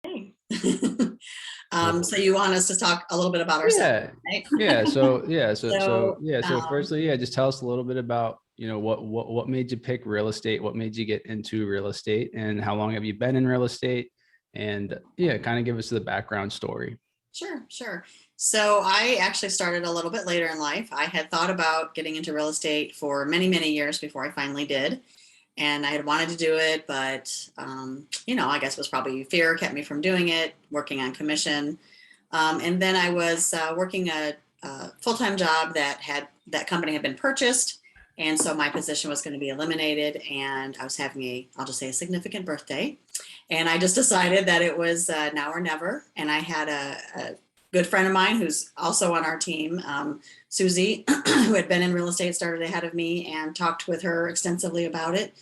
Hey. Cool. So you want us to talk a little bit about ourselves, Yeah. right? Yeah. So, So firstly, just tell us a little bit about, what made you pick real estate? What made you get into real estate, and how long have you been in real estate? And yeah, kind of give us the background story. sure, sure. So I actually started a little bit later in life. I had thought about getting into real estate for many, many years before I finally did. And I had wanted to do it, but, I guess it was probably fear kept me from doing it, working on commission. And then I was working a full-time job that company had been purchased. And so my position was going to be eliminated. And I was having I'll just say a significant birthday. And I just decided that it was now or never. And I had a good friend of mine who's also on our team, Susie, who had been in real estate, started ahead of me, and talked with her extensively about it.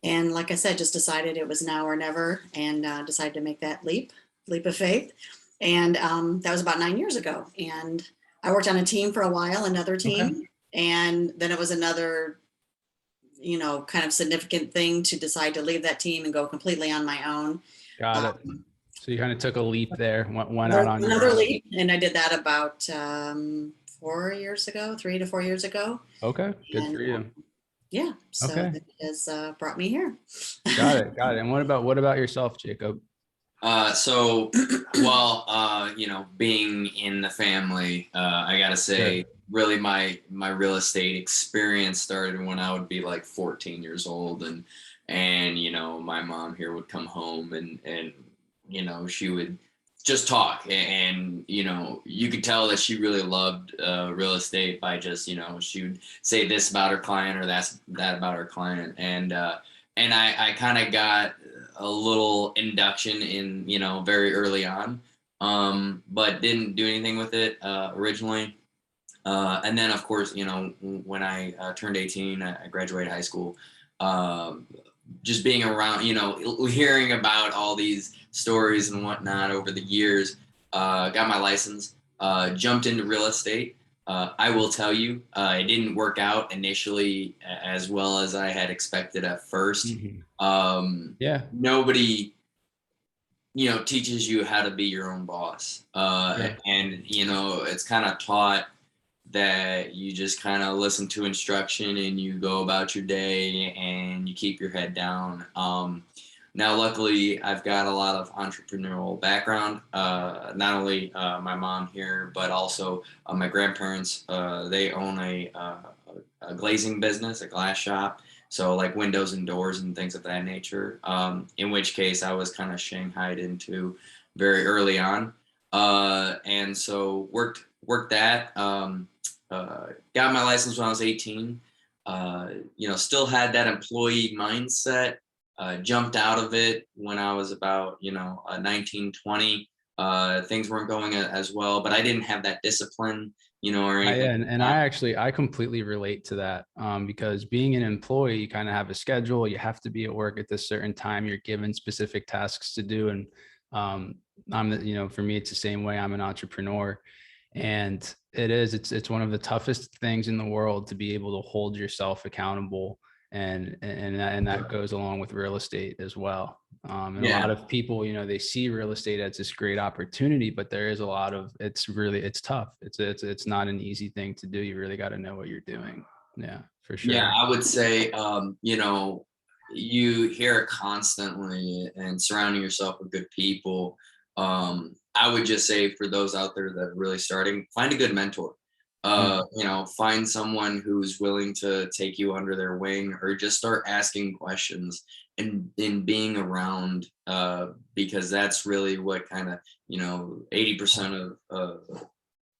And like I said, just decided it was now or never, and decided to make that leap of faith. And that was about 9 years ago. And I worked on a team for a while, another Okay. team. And then it was another, kind of significant thing to decide to leave that team and go completely on my own. Got it. Um, So you kind of took a leap there, went out on your Another own. leap. And I did that about 4 years ago, 3 to 4 years ago. Okay. Good And for you. yeah, so Okay. that has brought me here. Got it. Got it. And what about yourself, Jacob? Being in the family, I gotta Sure. say, really my real estate experience started when I would be like 14 years old, and my mom here would come home, and she would just talk, and you could tell that she really loved real estate by just she would say this about her client or that about her client, and I kind of got a little induction in, very early on, but didn't do anything with it originally. And then, of course, when I turned 18, I graduated high school. Um, just being around, hearing about all these stories and whatnot over the years, got my license, jumped into real estate. I will tell you, it didn't work out initially as well as I had expected at first. Mhm. Um, Yeah. Nobody, teaches you how to be your own boss. Yeah. And, it's kind of taught that you just kind of listen to instruction and you go about your day and you keep your head down. Now, luckily, I've got a lot of entrepreneurial background. Not only my mom here, but also my grandparents. They own a glazing business, a glass shop. So like windows and doors and things of that nature. In which case, I was kind of shanghaied into very early on, and so worked that. Got my license when I was 18. Still had that employee mindset. Jumped out of it when I was about 19, 20. Things weren't going as well, but I didn't have that discipline, or anything Yeah, like and that. I completely relate to that, because being an employee, you kind of have a schedule. You have to be at work at this certain time. You're given specific tasks to do, and um, for me, it's the same way. I'm an entrepreneur, and it's one of the toughest things in the world to be able to hold yourself accountable, and that goes along with real estate as well. And a lot Yeah. of people, they see real estate as this great opportunity, but there is a lot of, it's tough. It's not an easy thing to do. You really got to know what you're doing. Yeah, for Yeah, sure. I would say, you hear it constantly and surrounding yourself with good people. I would just say for those out there that are really starting, find a good mentor. Mm. Find someone who's willing to take you under their wing or just start asking questions and being around, because that's really what kind of, 80% of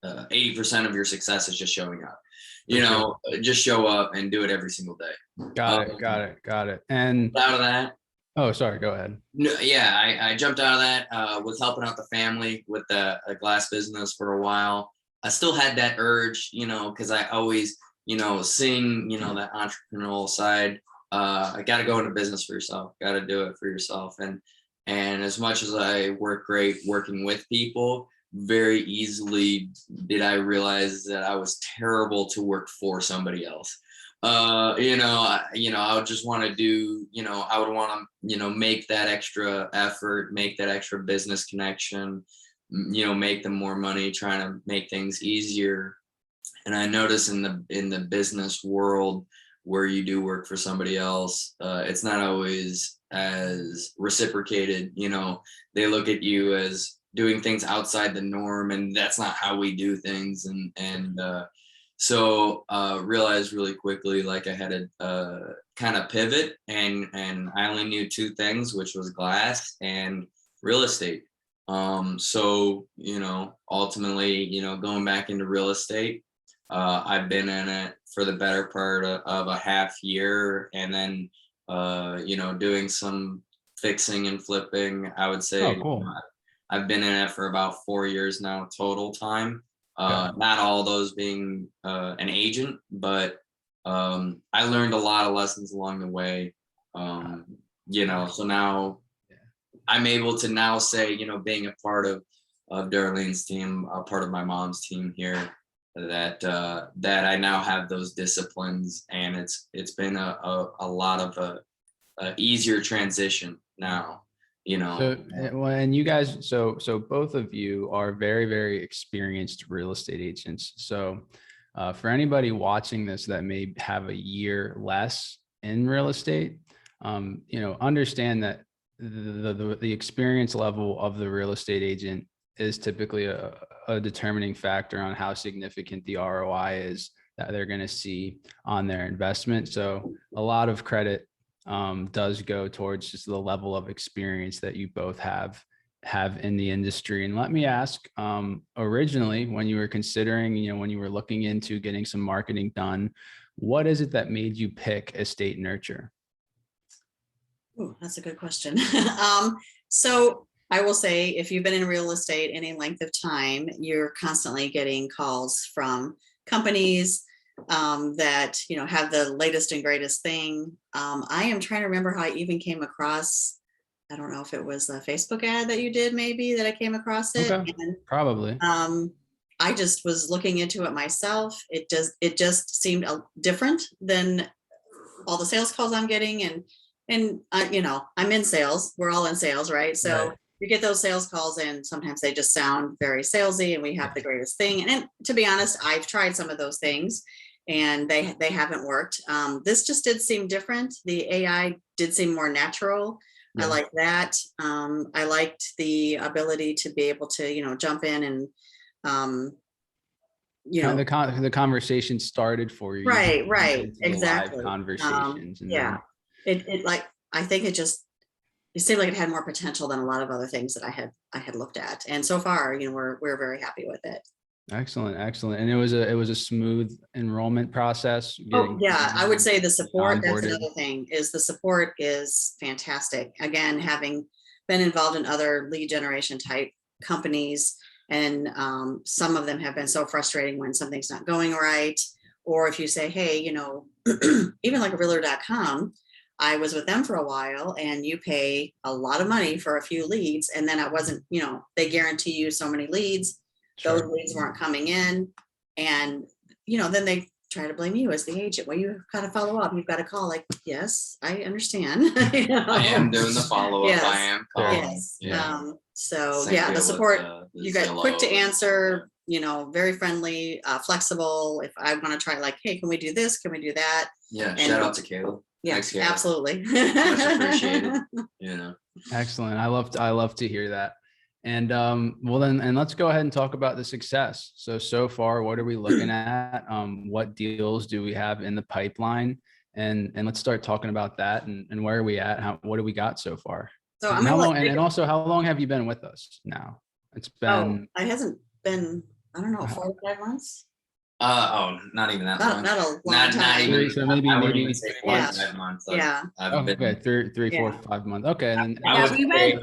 80% of your success is just showing up. For sure. Just show up and do it every single day. Got it. Got it. Got it. And Out of that, oh, sorry, go ahead. no, yeah, I jumped out of that. Was helping out the family with a glass business for a while. I still had that urge, because I always, seeing, that entrepreneurial side. I got to go into business for yourself. Got to do it for yourself. And as much as I work great working with people, very easily did I realize that I was terrible to work for somebody else. I would just want to do, I would want to, make that extra effort, make that extra business connection, make them more money, trying to make things easier. And I notice in the business world where you do work for somebody else, it's not always as reciprocated. They look at you as doing things outside the norm, and that's not how we do things. So realized really quickly, like I had to kind of pivot, and I only knew two things, which was glass and real estate. So ultimately, going back into real estate, I've been in it for the better part of a half year, and then doing some fixing and flipping. I would say, Oh, cool. I've been in it for about 4 years now total time. Okay. Not all those being an agent, but I learned a lot of lessons along the way. So now I'm able to now say, being a part of Darlene's team, a part of my mom's team here, that I now have those disciplines, and it's been a lot of a easier transition now. So, well, and you guys, so both of you are very, very experienced real estate agents. So, for anybody watching this that may have a year less in real estate, understand that the experience level of the real estate agent is typically a determining factor on how significant the ROI is that they're going to see on their investment. So, a lot of credit does go towards just the level of experience that you both have in the industry. And let me ask, originally, when you were considering, when you were looking into getting some marketing done, what is it that made you pick EstateNurture? Ooh, that's a good question. So I will say, if you've been in real estate any length of time, you're constantly getting calls from companies that have the latest and greatest thing. I am trying to remember how I even came across. I don't know if it was a Facebook ad that you did, maybe, that I came across it. Okay, and probably. I just was looking into it myself. It just seemed different than all the sales calls I'm getting, and I'm in sales. We're all in sales, right? So Right. you get those sales calls, and sometimes they just sound very salesy, and we have the greatest thing. And to be honest, I've tried some of those things, and they haven't worked. This just did seem different. The AI did seem more natural. I Yeah. like that. I liked the ability to be able to, jump in and, Kind of the conversation started for you. You right, jumped right, into the live exactly. conversations, and Yeah, then it like, I think it seemed like it had more potential than a lot of other things that I had looked at. And so far, we're very happy with it. excellent. And it was a smooth enrollment process. Oh yeah, I would say the support, that's onboarded. another thing, is the support is fantastic. Again, having been involved in other lead generation type companies, and some of them have been so frustrating when something's not going right. Or if you say, hey, even like a realtor.com, I was with them for a while, and you pay a lot of money for a few leads, and then I wasn't, they guarantee you so many leads. Those Sure. leads weren't coming in, and then they try to blame you as the agent. Well, you've got to follow up. You've got to call. Like, yes, I understand. I am doing the follow-up. Yes. I am calling. Yes. Yeah. So Same yeah, the deal support, with, you got Zillow quick to and- answer, very friendly, flexible. If I want to try, like, hey, can we do this? Can we do that? Yeah. And- Shout out to Caleb. Yeah, Thanks, Caleb. absolutely. Much appreciated. Excellent. I love to hear that. And well then, and let's go ahead and talk about the success. So far, what are we looking at? What deals do we have in the pipeline? And let's start talking about that, and where are we at? What do we got so far? So And I'm how gonna long, and also how long have you been with us now? It's been, it hasn't been, I don't know, 4 to 5 months. Not even that long. Not a long Not time. even. So I wouldn't maybe even say 4 Yeah. to 5 months. Yeah. I've been. okay, three, Yeah. 4, 5 months. Okay, and then I Yeah, would say-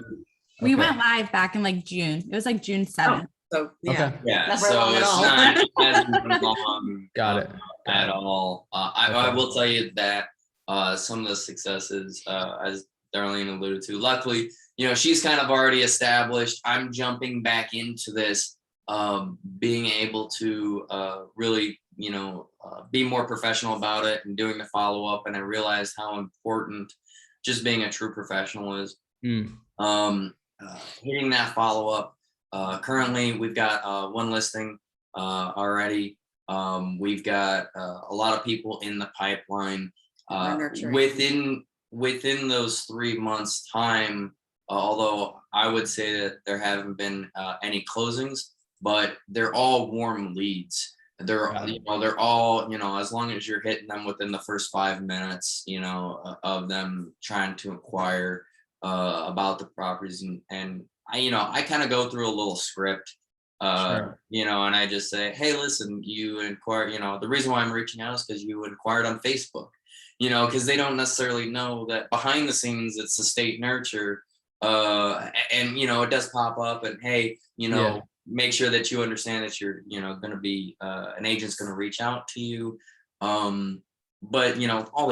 we okay. went live back in like June. It was like June 7th. So yeah. Okay. Yeah. Not very So long at it's all. not. It hasn't been long. Got it. At all. I Okay. will tell you that some of the successes, as Darlene alluded to, luckily, she's kind of already established. I'm jumping back into this, being able to really be more professional about it and doing the follow-up. And I realized how important just being a true professional is. Mm. Hitting that follow-up. Currently, we've got one listing already. We've got a lot of people in the pipeline. Within those 3 months time, although I would say that there haven't been any closings, but they're all warm leads. They're all, as long as you're hitting them within the first 5 minutes, of them trying to inquire about the properties. And I kind of go through a little script, Sure. and I just say, hey, listen, you inquired, the reason why I'm reaching out is because you inquired on Facebook, because they don't necessarily know that behind the scenes it's EstateNurture. And it does pop up, and hey, Yeah. make sure that you understand that you're going to be an agent's going to reach out to you. But all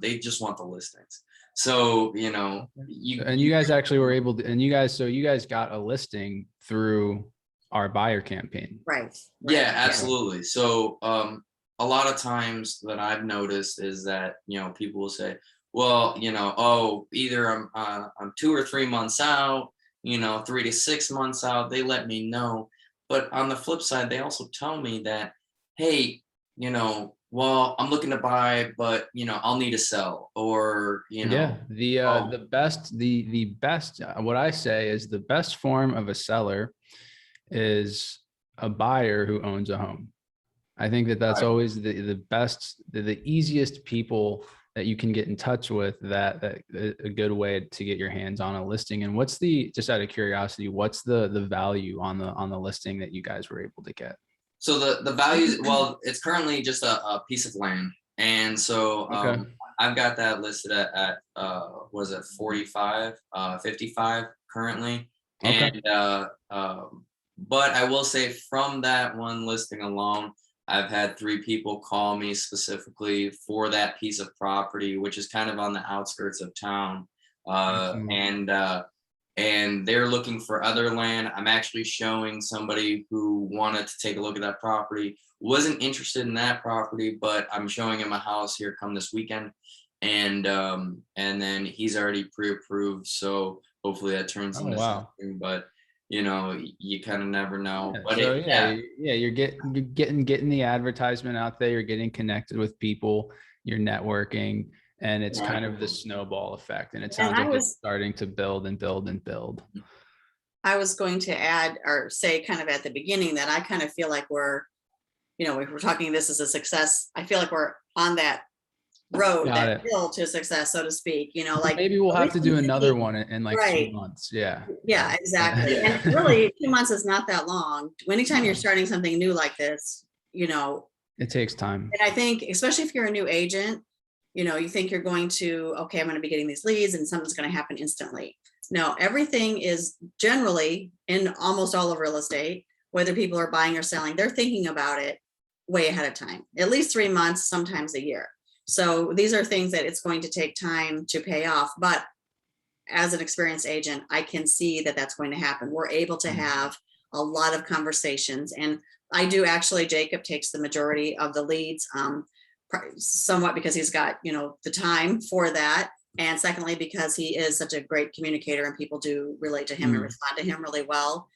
they just want the listings. So you guys actually were able to, so you guys got a listing through our buyer campaign. Right. Yeah, absolutely. So a lot of times that I've noticed is that people will say, well, either I'm 2 or 3 months out, 3 to 6 months out, they let me know. But on the flip side, they also tell me that, hey, well, I'm looking to buy, but I'll need to sell, or the best, what I say is the best form of a seller is a buyer who owns a home. I think that's Right. always the best, the easiest people that you can get in touch with, that a good way to get your hands on a listing. And what's just out of curiosity, what's the value on the listing that you guys were able to get? So the values, well, it's currently just a piece of land. And so I've got that listed at was it 45, 55 currently. Okay. And but I will say, from that one listing alone, I've had 3 people call me specifically for that piece of property, which is kind of on the outskirts of town. And they're looking for other land. I'm actually showing somebody who wanted to take a look at that property, wasn't interested in that property, but I'm showing him a house here come this weekend. And then he's already pre-approved. So hopefully that turns into something, but you kind of never know. But you're getting the advertisement out there, you're getting connected with people, you're networking, and it's kind of the snowball effect. And it sounds like it's starting to build and build and build. I was going to add, or say kind of at the beginning, that I kind of feel like we're, if we're talking this as a success, I feel like we're on that road, that hill to success, so to speak. Like maybe we'll have to do another one in like 2 months. Yeah, exactly. And really 2 months is not that long. Anytime you're starting something new like this, it takes time. And I think, especially if you're a new agent, you think you're going to, okay, I'm going to be getting these leads and something's going to happen instantly. No, everything is generally, in almost all of real estate, whether people are buying or selling, they're thinking about it way ahead of time, at least 3 months, sometimes a year. So these are things that it's going to take time to pay off. But as an experienced agent, I can see that that's going to happen. We're able to have a lot of conversations. And I do actually, Jacob takes the majority of the leads, somewhat because he's got, the time for that. And secondly, because he is such a great communicator and people do relate to him and respond to him really well.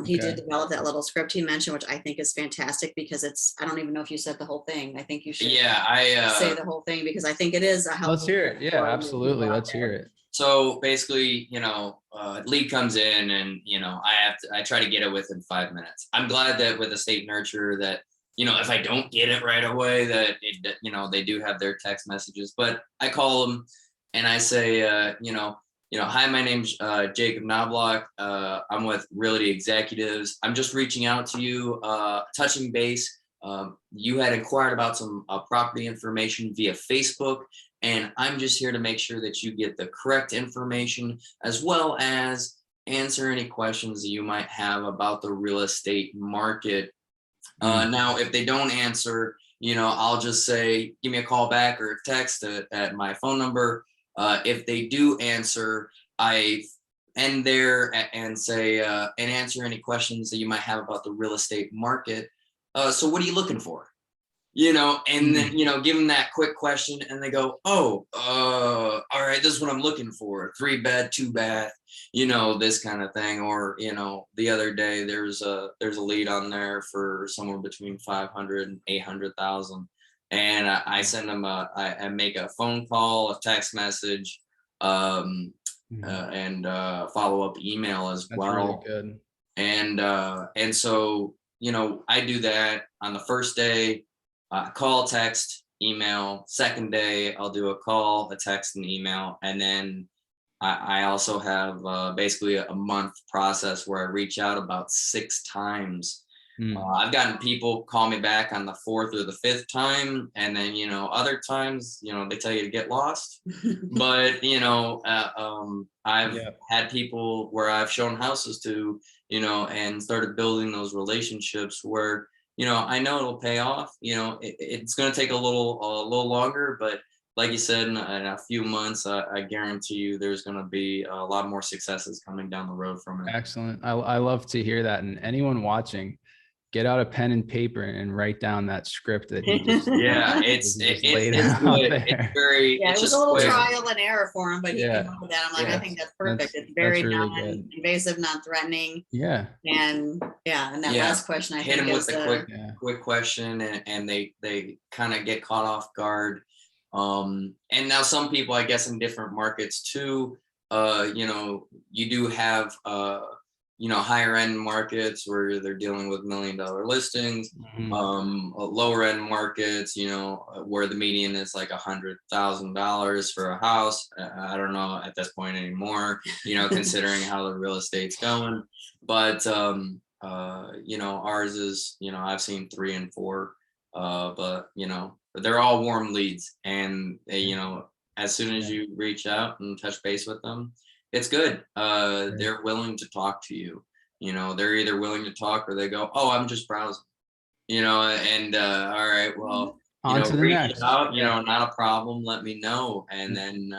He did develop that little script he mentioned, which I think is fantastic, because I don't even know if you said the whole thing. I think you should say the whole thing, because I think it is a helpful. Let's hear it. Yeah, absolutely. Let's hear it. So basically, lead comes in, and, I try to get it within 5 minutes. I'm glad that with EstateNurture that, if I don't get it right away, that they do have their text messages, but I call them and I say, hi, my name's Jacob Knobloch. I'm with Realty Executives. I'm just reaching out to you, touching base. You had inquired about some property information via Facebook, and I'm just here to make sure that you get the correct information, as well as answer any questions that you might have about the real estate market. Now, if they don't answer, I'll just say, give me a call back or a text at my phone number. If they do answer, I end there and say, and answer any questions that you might have about the real estate market. So what are you looking for? and then, give them that quick question and they go, oh, all right, this is what I'm looking for. 3-bed, 2-bath, this kind of thing. Or, the other day there's a lead on there for somewhere between 500 and 800,000. And I send them I make a phone call, a text message, and follow-up email as That's well. really good. And so, I do that on the first day. Call, text, email. Second day, I'll do a call, a text, and email. And then I also have basically a month process where I reach out about 6 times. I've gotten people call me back on the 4th or the 5th time. And then, other times, they tell you to get lost. But, I've had people where I've shown houses to, and started building those relationships where, I know it'll pay off. It's going to take a little longer, but like you said, in a few months, I guarantee you there's going to be a lot more successes coming down the road from it. Excellent. I love to hear that. And anyone watching, get out a pen and paper and write down that script that he just it's laid it's out good. there. It's very Yeah, it was just a little quick. trial and error for him, but he came Yeah. up with that. I'm like, Yeah. I think that's perfect. It's very really good. non-invasive, non-threatening. Yeah. And and that last question, I hit think them is with a quick question, and they kind of get caught off guard. And now some people, I guess, in different markets too, you do have higher end markets where they're dealing with $1 million listings, lower end markets, where the median is like $100,000 for a house. I don't know at this point anymore, considering how the real estate's going. But ours is, I've seen 3 and 4, but they're all warm leads, and they, as soon as you reach out and touch base with them, it's good. They're willing to talk to you. They're either willing to talk or they go, oh, I'm just browsing, and all right, well, on to the reach next. out, not a problem. Let me know. And then,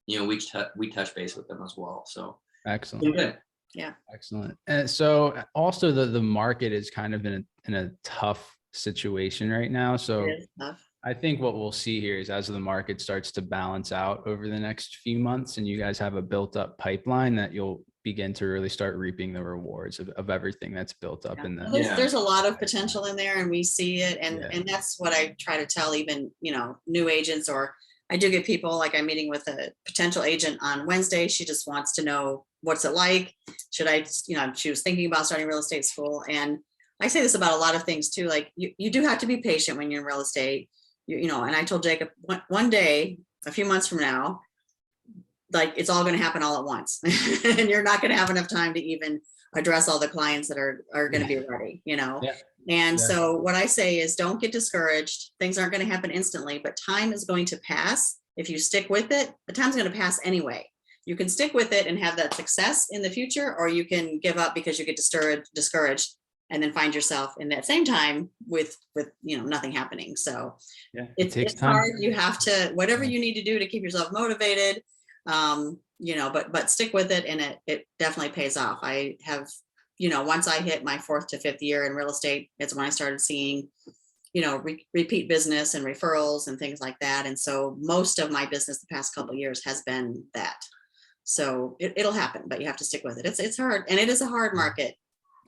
we touch base with them as well. So excellent. Good. Yeah. Excellent. And so also the market is kind of in a tough situation right now. So It is tough. I think what we'll see here is as the market starts to balance out over the next few months and you guys have a built up pipeline, that you'll begin to really start reaping the rewards of everything that's built up in the There's a lot of potential in there, and we see it. And that's what I try to tell even, new agents, or I do get people, like I'm meeting with a potential agent on Wednesday. She just wants to know, what's it like? Should I, she was thinking about starting real estate school. And I say this about a lot of things too. Like you do have to be patient when you're in real estate. And I told Jacob one day, a few months from now, like it's all going to happen all at once, and you're not going to have enough time to even address all the clients that are going to be ready, And so what I say is, don't get discouraged. Things aren't going to happen instantly, but time is going to pass. If you stick with it, the time's going to pass anyway. You can stick with it and have that success in the future, or you can give up because you get discouraged and then find yourself in that same time with nothing happening. So it's hard. You have to, whatever you need to do to keep yourself motivated, but stick with it, and it definitely pays off. I have, once I hit my 4th to 5th year in real estate, it's when I started seeing, repeat business and referrals and things like that. And so most of my business the past couple of years has been that. So it'll happen, but you have to stick with it. It's hard, and it is a hard market.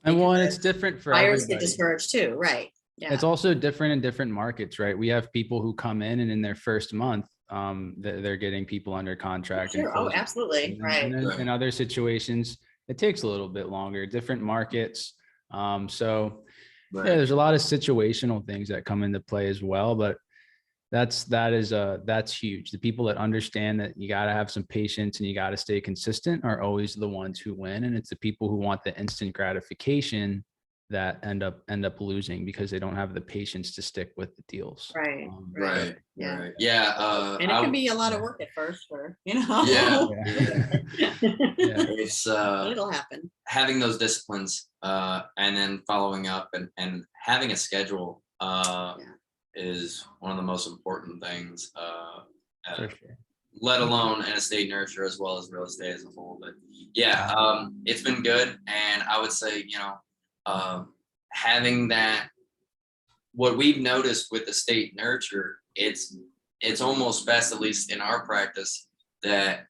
And it's different for buyers everybody. Get discouraged too, right? Yeah. It's also different in different markets, right? We have people who come in their first month, they're getting people under contract. Sure. Oh, absolutely. Right. And then in other situations, it takes a little bit longer, different markets. There's a lot of situational things that come into play as well, but that's huge. The people that understand that you got to have some patience and you got to stay consistent are always the ones who win. And it's the people who want the instant gratification that end up losing because they don't have the patience to stick with the deals. Right. Yeah. And it can be a lot of work at first, or it's it'll happen. Having those disciplines, and then following up and having a schedule is one of the most important things, For sure. let alone an EstateNurture as well as real estate as a whole. But it's been good, and I would say having that what we've noticed with EstateNurture, it's almost best, at least in our practice, that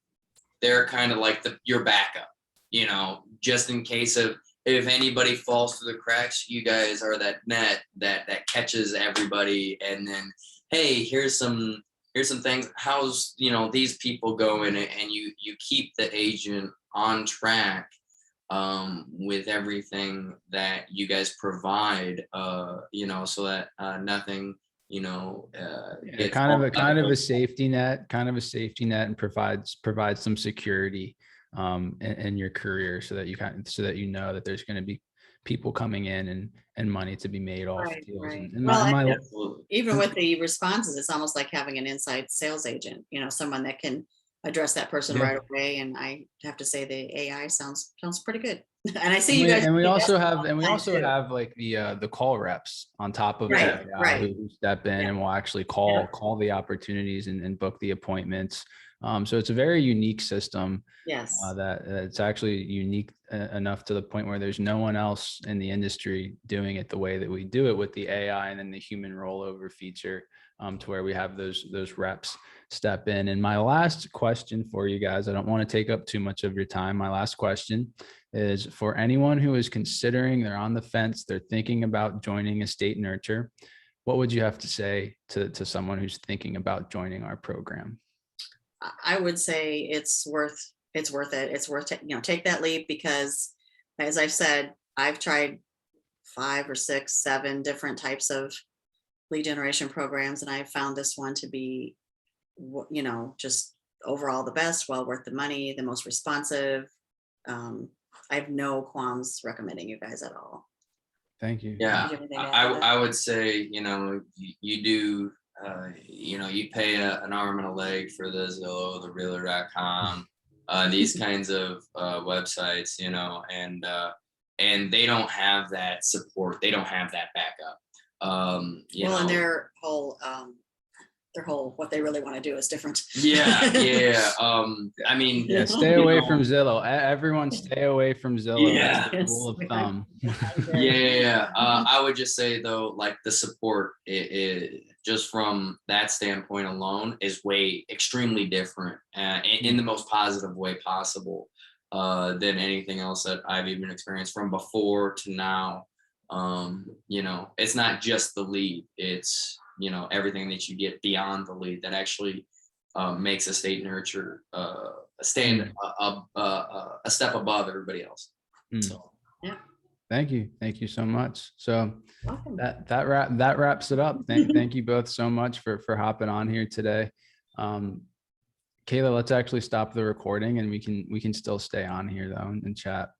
they're kind of like your backup, you know, just in case of if anybody falls through the cracks, you guys are that net that catches everybody. And then, hey, here's some things. How's, you know, these people going? And you keep the agent on track with everything that you guys provide, you know, so that nothing, you know, Yeah, kind of a safety net, and provides some security in your career, so that you know that there's going to be people coming in and money to be made off Right, deals. right. And Well, Absolutely. even with the responses, it's almost like having an inside sales agent, you know, someone that can address that person Yeah. right away. And I have to say the AI sounds pretty good. And I see you guys. And we do also that have all the time, too. like the call reps on top of Right, the AI right. who step in Yeah. and will actually Yeah. call the opportunities and book the appointments. So it's a very unique system. Yes. That it's actually unique enough to the point where there's no one else in the industry doing it the way that we do it, with the AI and then the human rollover feature, to where we have those reps step in. And my last question for you guys, I don't want to take up too much of your time. My last question is for anyone who is considering, they're on the fence, they're thinking about joining EstateNurture. What would you have to say to someone who's thinking about joining our program? I would say it's worth it. It's worth you know, take that leap, because as I've said, I've tried 5 or 6, 7 different types of lead generation programs, and I found this one to be, you know, just overall the best, well worth the money, the most responsive. I have no qualms recommending you guys at all. Thank you. Yeah, Do you have anything to add to that? I would say, you know, you do, you know, you pay an arm and a leg for the Zillow, the Realtor.com, these kinds of websites, you know, and they don't have that support. They don't have that backup. You Well, and know, their whole what they really want to do is different. yeah. I mean, Yeah, stay you away know, from Zillow. Everyone stay away from Zillow. That's the Yes. rule of thumb. Yeah. I would just say though, like the support, it just from that standpoint alone is extremely different, in the most positive way possible, than anything else that I've even experienced from before to now. You know, it's not just the lead, it's, you know, everything that you get beyond the lead that actually makes EstateNurture stand a step above everybody else. So Yeah. Thank you so much. So Welcome. that wraps it up. Thank you both so much for hopping on here today. Kayla, let's actually stop the recording, and we can still stay on here though and chat.